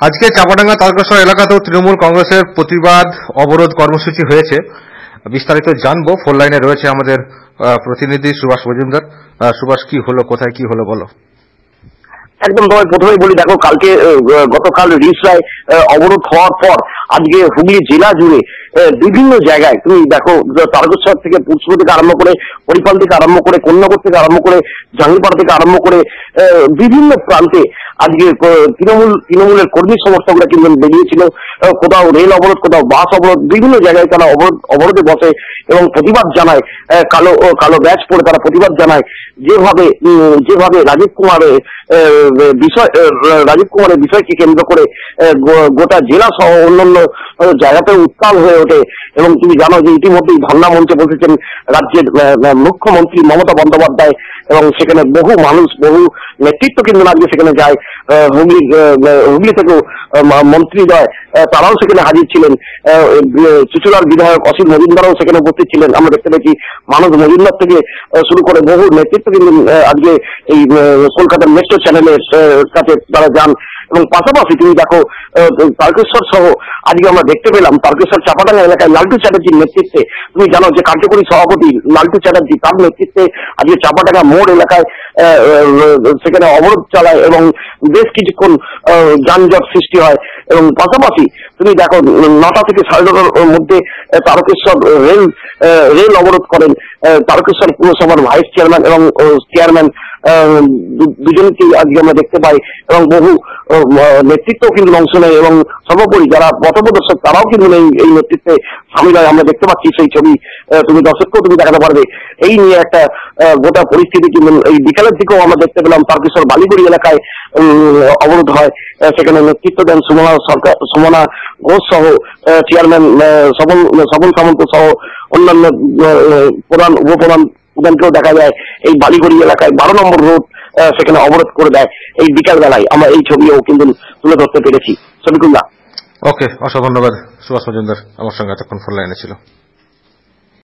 আজকে চাপাডাঙ্গা তারকেশ্বর এলাকাতেও তৃণমূল কংগ্রেসের প্রতিবাদ অবরোধ কর্মসূচি হয়েছে। বিস্তারিত জানবো। ফোন লাইনে রয়েছে আমাদের প্রতিনিধি সুভাষ মজুমদার। সুভাষ, কি হলো, কোথায় কি হলো বলো। একদম তোমায় প্রথমেই বলি, দেখো গতকাল রিসরায় অবরোধ হওয়ার পর আজকে হুগলি জেলা জুড়ে বিভিন্ন জায়গায় তুমি দেখো, তারকেশ্বর থেকে পুরসুর থেকে আরম্ভ করে হরিপাল থেকে আরম্ভ করে কন্যাগর থেকে আরম্ভ করে জাঙ্গিপাড়া থেকে আরম্ভ করে বিভিন্ন প্রান্তে আজকে তৃণমূলের কর্মী সমর্থকরা কিন্তু বেরিয়েছিল। কোথাও রেল অবরোধ, কোথাও বাস অবরোধ, বিভিন্ন জায়গায় তারা অবরোধে বসে এবং প্রতিবাদ জানায়। কালো ব্যাচ পরে তারা প্রতিবাদ জানায় যেভাবে রাজীব কুমারের বিষয়কে কেন্দ্র করে গোটা জেলা সহ অন্যান্য জায়গাতে উত্তাল হয়ে ওঠে। এবং তুমি জানো যে ইতিমধ্যেই ধর্ণা মঞ্চে বসেছেন রাজ্যের মুখ্যমন্ত্রী মমতা বন্দ্যোপাধ্যায়, এবং সেখানে বহু মানুষ, বহু নেতৃত্ব কিন্তু আজকে সেখানে যায়। হুগলি থেকেও মন্ত্রীদ্বয় তারাও সেখানে হাজির ছিলেন। চুচুড়ার বিধায়ক অসিত মজুমদারও সেখানে উপস্থিত ছিলেন। আমরা দেখতে পেয়েছি মানুষ মজুমদার থেকে শুরু করে বহু নেতৃত্ব কিন্তু আজকে এই কলকাতার মেট্রো চ্যানেলের কাছে তারা যান। এবং পাশাপাশি তুমি দেখো তারকেশ্বর সহ আজকে আমরা দেখতে পেলাম তারকেশ্বর চাপাডাঙ্গা এলাকায় লালটু চ্যাটার্জির নেতৃত্বে, তুমি জানো যে কার্যকরী সভাপতি লালটু চ্যাটার্জি, তার নেতৃত্বে আজকে চাপাডাঙ্গা মোড় এলাকায় সেখানে অবরোধ চালায় এবং বেশ কিছুক্ষণ যানজট সৃষ্টি হয়। এবং পাশাপাশি তুমি দেখো 9টা থেকে 9:30টার মধ্যে তারকেশ্বর রেল অবরোধ করেন তারকেশ্বর পুরসভার ভাইস চেয়ারম্যান এবং চেয়ারম্যান দুজনকেই আজকে আমরা দেখতে পাই। এবং বহু নেতৃত্ব কিন্তু অংশ নেয় এবং সর্বোপরি যারা পথপ্রদর্শক তারাও কিন্তু এই নেতৃত্বে সামিল হয়। আমরা দেখতে পাচ্ছি সেই ছবি, তুমি দর্শককেও তুমি দেখাতে পারবে। এই নিয়ে একটা গোটা পরিস্থিতি কিন্তু এই বিকালের দিকেও আমরা দেখতে পেলাম তারকেশ্বর বালিগুড়ি এলাকায় অবরোধ হয়। সেখানে নেতৃত্ব দেন সুমনা ঘোষ সহ চেয়ারম্যান স্বপন সামন্ত সহ অন্যান্য উপপ্রধানকেও দেখা যায়। এই বালিগুড়ি এলাকায় 12 নম্বর রোড সেখানে অবরোধ করে দেয় এই বিকাল বেলায়। আমরা এই ছবিও কিন্তু তুলে ধরতে পেরেছি। শফিকুল্লাহ। ওকে, অসংখ্য ধন্যবাদ সুভাষ মজুমদার আমার সঙ্গে এতক্ষণ ফোন লাইনে ছিল।